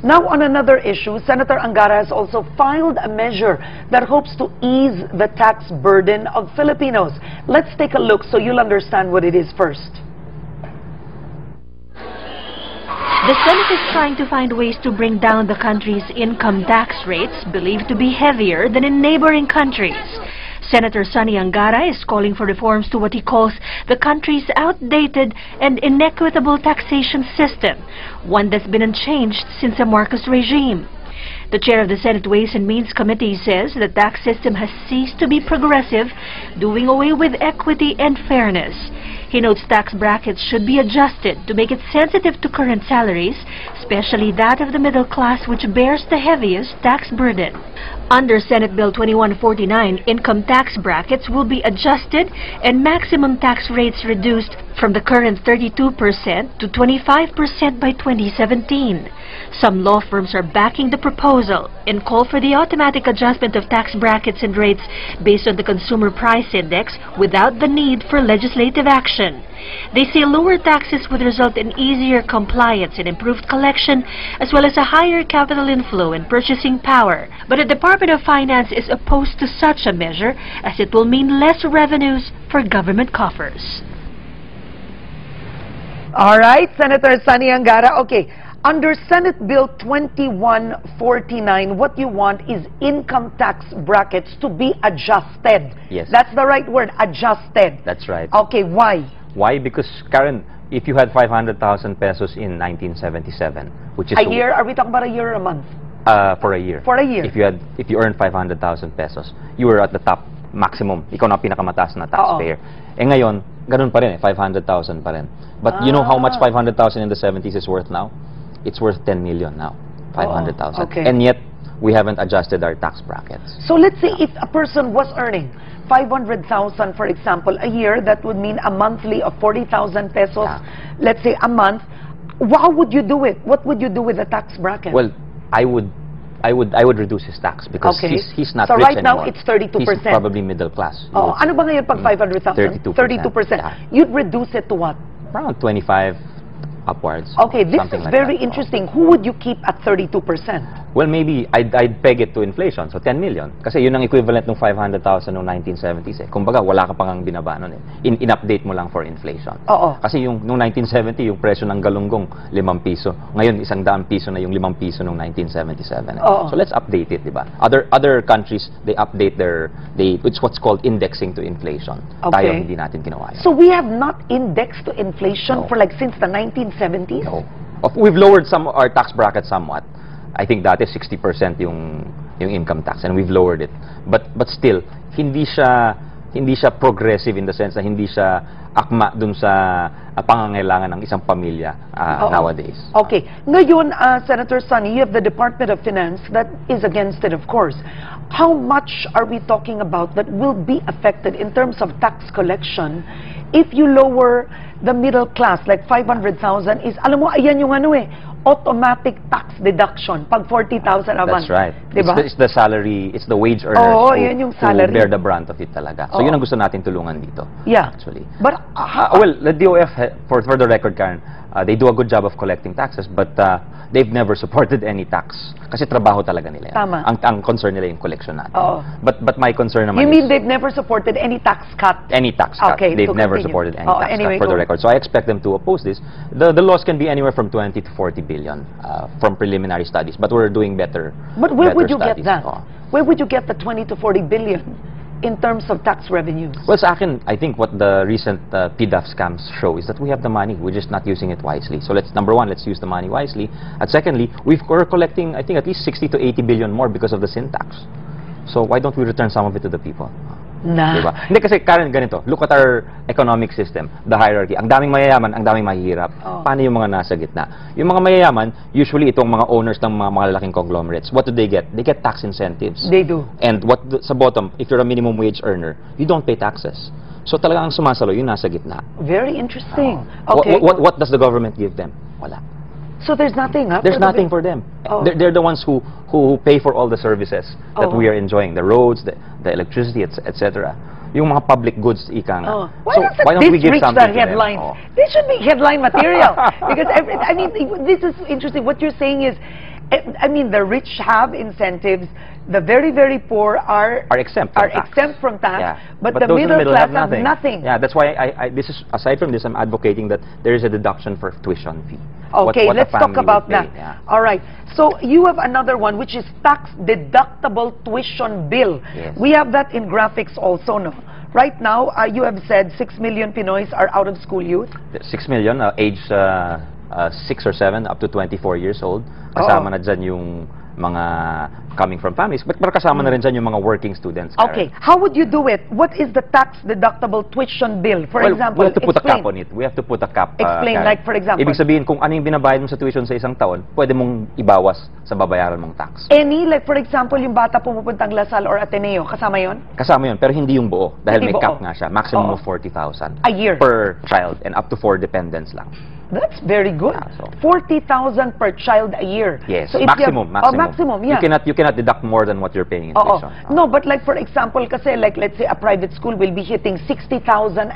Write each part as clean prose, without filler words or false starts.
Now, on another issue, Senator Angara has also filed a measure that hopes to ease the tax burden of Filipinos. Let's take a look so you'll understand what it is first. The Senate is trying to find ways to bring down the country's income tax rates, believed to be heavier than in neighboring countries. Senator Sonny Angara is calling for reforms to what he calls the country's outdated and inequitable taxation system, one that's been unchanged since the Marcos regime. The chair of the Senate Ways and Means Committee says the tax system has ceased to be progressive, doing away with equity and fairness. He notes tax brackets should be adjusted to make it sensitive to current salaries, especially that of the middle class, which bears the heaviest tax burden. Under Senate Bill 2149, income tax brackets will be adjusted and maximum tax rates reduced from the current 32% to 25% by 2017. Some law firms are backing the proposal and call for the automatic adjustment of tax brackets and rates based on the Consumer Price Index without the need for legislative action. They say lower taxes would result in easier compliance and improved collection, as well as a higher capital inflow and purchasing power. But the Department of Finance is opposed to such a measure, as it will mean less revenues for government coffers. All right, Senator Sonny Angara. Okay, under Senate Bill 2149, what you want is income tax brackets to be adjusted. Yes. That's the right word, adjusted. That's right. Okay, why? Why? Because, Karen, if you had 500,000 pesos in 1977, which is A year? Are we talking about a year or a month? For a year. For a year. If you earned 500,000 pesos, you were at the top maximum. Ikaw na pinakamataas na taxpayer. Eh ngayon, ganun pa rin 500,000 pa rin. But you know how much 500,000 in the 70s is worth now? It's worth 10 million now. 500,000. Okay. And yet, we haven't adjusted our tax brackets. So let's say if a person was earning 500,000, for example, a year, that would mean a monthly of 40,000 pesos, let's say a month. How would you do it? What would you do with the tax bracket? Well, I would reduce his tax because he's not so rich right anymore. now it's 32%. He's probably middle class. Oh, ano ba ngayon pag 500,000? 32%. Yeah. You'd reduce it to what? Around 25 upwards. Okay, this is like very that. interesting. Who would you keep at 32%? Well, maybe I'd peg it to inflation, so 10 million. Kasi yun ang equivalent ng 500,000 noong 1970s eh. Kumbaga, wala ka pang ang binaba nun eh. In-update mo lang for inflation. Oo. Kasi yung noong 1970, yung presyo ng galunggong 5 piso. Ngayon, 100 piso na yung 5 piso noong 1977 eh. Oo. So let's update it, di ba? Other countries, they update it's what's called indexing to inflation. Okay. Tayo, hindi natin ginawa yun. So we have not indexed to inflation No. for like since the 1970s? No. We've lowered our tax bracket somewhat. I think dati 60% yung income tax, and we've lowered it. But still, hindi siya progressive in the sense na hindi siya akma dun sa pangangailangan ng isang pamilya nowadays. Okay. Ngayon, Senator Sonny, you have the Department of Finance that is against it, of course. How much are we talking about that will be affected in terms of tax collection if you lower the middle class, like 500,000 is, alam mo, ayan yung ano eh, automatic tax deduction pag 40,000 a month. That's right. Diba? It's the salary, it's the wage earners yun yung salary. who bear the brunt of it talaga. So yun ang gusto natin tulungan dito. Yeah. Actually. But well, the DOF, for the record, Karen, they do a good job of collecting taxes, but they've never supported any tax. Kasi trabaho talaga nila yan. Tama. Ang concern nila yung collection natin. Oo. But my concern naman you mean they've never supported any tax cut? Any tax cut. Okay, They've to never continue. supported any tax Anyway, cut, for the record. So I expect them to oppose this. The loss can be anywhere from 20 to 40 billion from preliminary studies, but we're doing better. But where would you studies. get that? Where would you get the 20 to 40 billion in terms of tax revenues? Well, sa akin, I think what the recent PDAF scams show is that we have the money, we're just not using it wisely. So number one, let's use the money wisely. And secondly, we're collecting, I think, at least 60 to 80 billion more because of the sin tax. So why don't we return some of it to the people? Diba? Hindi kasi, Karen, ganito. Look at our economic system, the hierarchy. Ang daming mayayaman, ang daming mahihirap. Paano yung mga nasa gitna? Yung mga mayayaman, usually itong mga owners ng mga malalaking conglomerates, what do they get? They get tax incentives. They do. And sa bottom, if you're a minimum wage earner, you don't pay taxes. So talagang ang sumasalo, yung nasa gitna. Very interesting. Okay. What does the government give them? Wala. So there's nothing, huh? There's nothing for them. They're the ones who pay for all the services that we are enjoying, the roads, the electricity, etc. Yung mga public goods, ika nga. Why don't we give reach something the to headlines? them? This should be headline material. Because, I mean, this is interesting. What you're saying is, I mean, the rich have incentives. The very, very poor are exempt from tax. Exempt from tax, Yeah. but But the those in the middle middle class have nothing. Yeah, that's why this is, aside from this, I'm advocating that there is a deduction for tuition fee. Okay, What a let's talk family about would pay, that. yeah. All right. So you have another one, which is tax-deductible tuition bill. Yes. We have that in graphics also, no? Right now, you have said 6 million Pinoys are out-of-school youth. 6 million, age 6 or 7 up to 24 years old. Kasama na dyan yung mga coming from families, but kasama na rin dyan yung mga working students. Karen. Okay, how would you do it? What is the tax-deductible tuition bill? For example, we have to put explain. a cap on it. We have to put a cap. Explain, Karen. like for example. Ibig sabihin, kung ano yung binabayad mo sa tuition sa isang taon, pwede mong ibawas sa babayaran mong tax. Any, like for example, yung bata pumupuntang Lasal or Ateneo, kasama yon? Kasama yun, pero hindi yung buo. Dahil Hindi may buo. cap nga siya. Maximum of 40,000. A year. Per child and up to 4 dependents lang. That's very good. Yeah, so 40,000 per child a year. Yes, So if maximum, you have, maximum. Maximum, yeah. You cannot deduct more than what you're paying in tuition. No, but like for example, kasi like let's say a private school will be hitting 60,000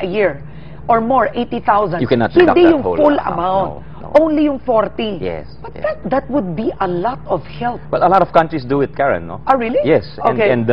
a year or more, 80,000. You cannot deduct Hindi that yung whole full amount. amount. No. Only yung 40. Yes. But yes. that would be a lot of help. Well, a lot of countries do it, Karen, no? Oh, really? Yes. Okay. And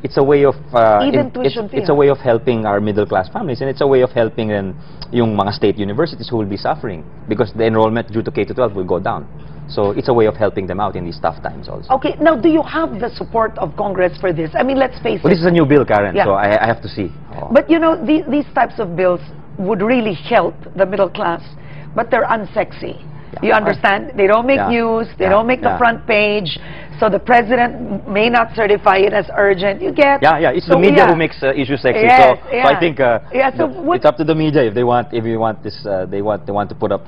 it's a way of Even tuition fee, it's a way of helping our middle class families, and it's a way of helping yung mga state universities who will be suffering because the enrollment due to K-12 will go down. So it's a way of helping them out in these tough times also. Okay, now do you have the support of Congress for this? I mean, let's face Well, it. this is a new bill, Karen, Yeah. so I have to see. But you know, these types of bills would really help the middle class, but they're unsexy. Yeah. You understand? They don't make Yeah. news, they Yeah. don't make the Yeah. front page, so the president may not certify it as urgent. You get? Yeah, it's So, the media yeah. who makes issues sexy. Yes, So I think so it's up to the media if you want this they want to put up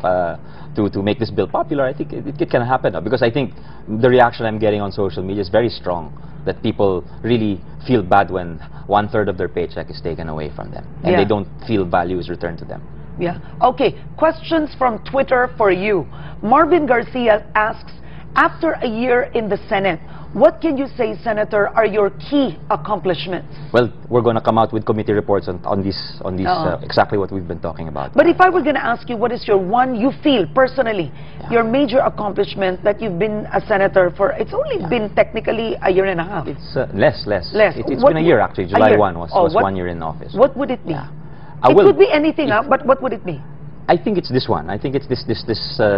to make this bill popular. I think it can happen because I think the reaction I'm getting on social media is very strong that people really feel bad when 1/3 of their paycheck is taken away from them and they don't feel value is returned to them. Yeah. Okay. Questions from Twitter for you. Marvin Garcia asks, after a year in the Senate, what can you say, Senator, are your key accomplishments? Well, we're going to come out with committee reports on these exactly what we've been talking about. But if I were going to ask you, what is your one, you feel personally, your major accomplishment that you've been a senator for, it's only been technically a year and a half. It's less. Less. It's been a year actually. July 1 was 1 year in office. What would it be? Yeah. It could be anything, but what would it be? I think it's this one. I think it's this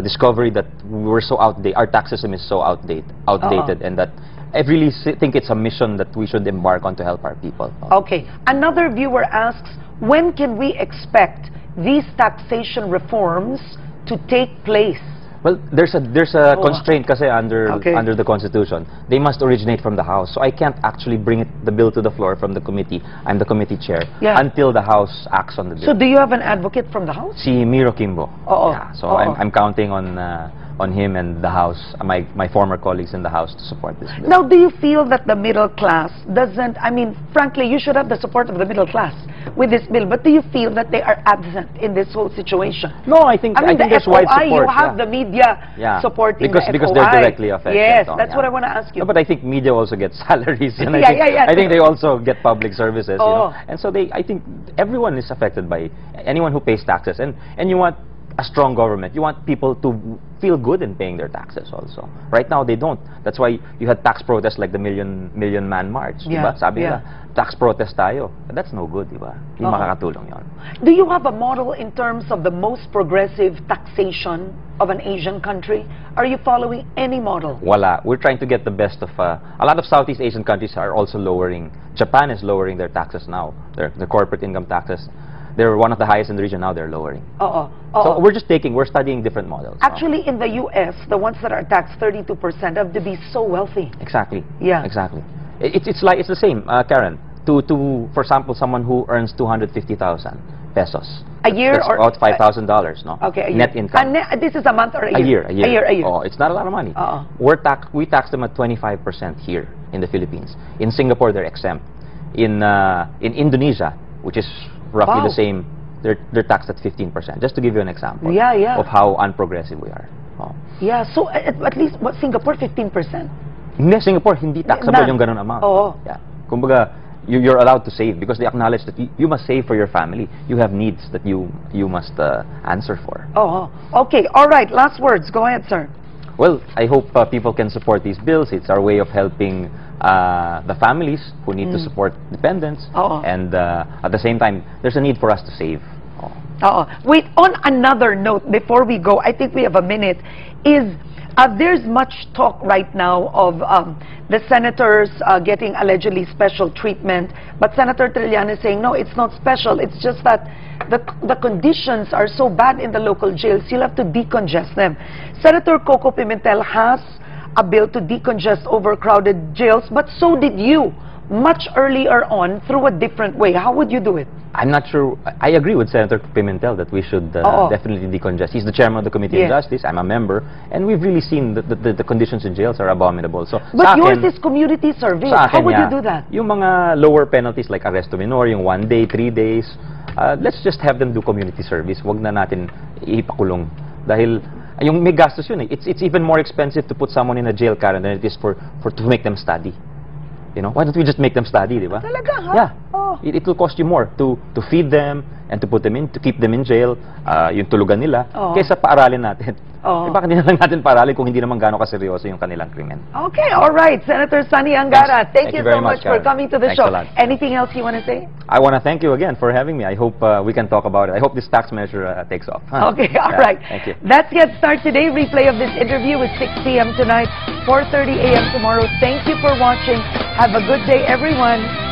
discovery that we're so outdated. Our tax system is so outdated, and that I really think it's a mission that we should embark on to help our people. Okay. Another viewer asks, when can we expect these taxation reforms to take place? Well, there's a constraint kasi under the Constitution. They must originate from the House. So I can't actually bring the bill to the floor from the committee. I'm the committee chair until the House acts on the bill. So do you have an advocate from the House? Si Miro Kimbo. Yeah, so I'm counting on him and the House, my former colleagues in the House to support this bill. Now, do you feel that the middle class doesn't, I mean, frankly, you should have the support of the middle class with this bill, but do you feel that they are absent in this whole situation? No, I think there's wide support. You have the media supporting because the FOI. they're directly affected. Yes, that's what I want to ask you. No, but I think media also gets salaries, and I think they also get public services. You know? And so I think everyone is affected by anyone who pays taxes, and you want a strong government. You want people to feel good in paying their taxes also. Right now, they don't. That's why you had tax protests like the Million Man March. Diba? Sabi nila, tax protest tayo. That's no good, diba? Hindi makakatulong yon. Do you have a model in terms of the most progressive taxation of an Asian country? Are you following any model? Wala. We're trying to get the best of... a lot of Southeast Asian countries are also lowering... Japan is lowering their taxes now. Their corporate income taxes. They're one of the highest in the region now. They're lowering. So we're studying different models. Actually, in the U.S., the ones that are taxed 32% have to be so wealthy. Exactly. Yeah. Exactly. It's the same, Karen. For example, someone who earns 250,000 pesos. A year that's or about $5,000, no? Okay, a year. Net income. This is a month or a year? A year. A year. Oh, it's not a lot of money. We tax them at 25% here in the Philippines. In Singapore, they're exempt. In Indonesia, which is roughly the same, they're taxed at 15%. Just to give you an example of how unprogressive we are. Yeah, so at least Singapore 15%. Hindi, Singapore hindi taxable yung ganun amount. Yeah. Kumbaga, you're allowed to save because they acknowledge that you must save for your family. You have needs that you must answer for. Okay. All right. Last words. Go ahead, sir. Well, I hope people can support these bills. It's our way of helping the families who need to support dependents. And at the same time, there's a need for us to save. Wait, on another note, before we go, I think we have a minute, is there's much talk right now of the senators getting allegedly special treatment, but Senator Trillanes is saying, no, it's not special, it's just that the conditions are so bad in the local jails, you'll have to decongest them. Senator Coco Pimentel has a bill to decongest overcrowded jails, but so did you, much earlier on, through a different way. How would you do it? I'm not sure. I agree with Senator Pimentel that we should definitely decongest. He's the chairman of the Committee on Justice. I'm a member. And we've really seen that the conditions in jails are abominable. So, but yours is community service. How would you do that? Yung mga lower penalties like arresto minor, yung 1 day, 3 days, let's just have them do community service. Wag na natin ipakulong. Dahil yung may gastos yun eh. It's even more expensive to put someone in a jail, Karen, than it is to make them study. You know, why don't we just make them study, di ba? Talaga, ha? Yeah. It will cost you more to feed them and to keep them in jail, yung tulugan nila, kaysa paaralin natin. Bakit hindi na lang natin paaralin kung hindi naman gaano kaseryoso yung kanilang krimen? Okay, all right. Senator Sonny Angara, thank you so much for coming to the show. Anything else you want to say? I want to thank you again for having me. I hope we can talk about it. I hope this tax measure takes off. Okay, all right. Thank you. That's Headstart today. Replay of this interview is 6 p.m. tonight, 4:30 a.m. tomorrow. Thank you for watching. Have a good day, everyone.